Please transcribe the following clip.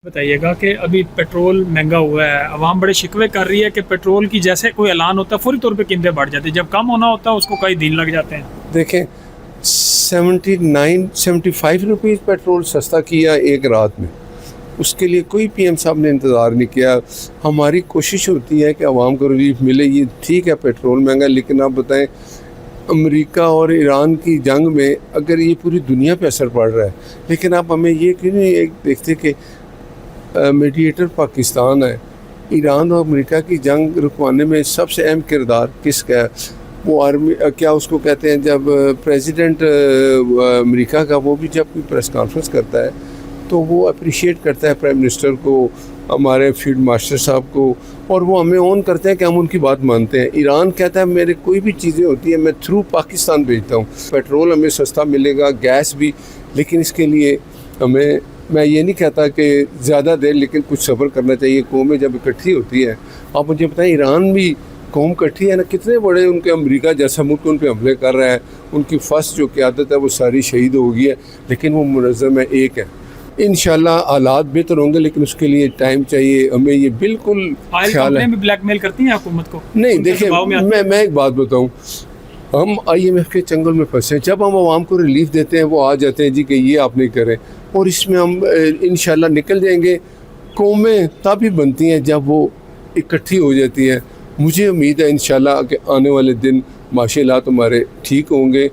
बताइएगा कि अभी पेट्रोल महंगा हुआ है, अवाम बड़े शिकवे कर रही है कि पेट्रोल की जैसे कोई ऐलान होता है फौरी तौर पे कीमतें बढ़ जाती है, जब कम होना होता है उसको कई दिन लग जाते हैं। देखें 79-75 रुपीज़ पेट्रोल सस्ता किया एक रात में, उसके लिए कोई पीएम साहब ने इंतज़ार नहीं किया। हमारी कोशिश होती है कि आवाम को रिलीफ मिले। ये ठीक है पेट्रोल महंगा, लेकिन आप बताएं अमेरिका और ईरान की जंग में अगर ये पूरी दुनिया पे असर पड़ रहा है, लेकिन आप हमें ये क्यों नहीं एक देखते कि मीडिएटर पाकिस्तान है। ईरान और अमेरिका की जंग रुकवाने में सबसे अहम किरदार किसका है? वो आर्मी क्या उसको कहते हैं, जब प्रेसिडेंट अमेरिका का वो भी जब कोई प्रेस कॉन्फ्रेंस करता है तो वो अप्रिशिएट करता है प्राइम मिनिस्टर को, हमारे फील्ड मार्शल साहब को, और वो हमें ऑन करते हैं कि हम उनकी बात मानते हैं। ईरान कहता है मेरे कोई भी चीज़ें होती हैं मैं थ्रू पाकिस्तान भेजता हूँ। पेट्रोल हमें सस्ता मिलेगा, गैस भी, लेकिन इसके लिए हमें, मैं ये नहीं कहता कि ज़्यादा देर, लेकिन कुछ सब्र करना चाहिए। कौमें जब इकट्ठी होती है, आप मुझे बताएं ईरान भी कौम इकट्ठी है ना, कितने बड़े उनके अमेरिका जैसा मुल्क उन पर हमले कर रहा है, उनकी फर्स्ट जो क़यादत है वो सारी शहीद हो गई है, लेकिन वो मुनज़्ज़म है, एक है। इंशाल्लाह हालात बेहतर होंगे, लेकिन उसके लिए टाइम चाहिए। हमें ये बिल्कुल ख्याल है। भी ब्लैकमेल करती हैं हुकूमत को? नहीं देखिए, मैं एक बात बताऊं, हम IMF के चंगल में फंसे। जब हम आवाम को रिलीफ देते हैं वो आ जाते हैं जी कि ये आप नहीं करें, और इसमें हम इंशाल्लाह निकल जाएंगे। कौमें तभी बनती हैं जब वो इकट्ठी हो जाती हैं। मुझे उम्मीद है इंशाल्लाह कि आने वाले दिन माशी हालात हमारे ठीक होंगे।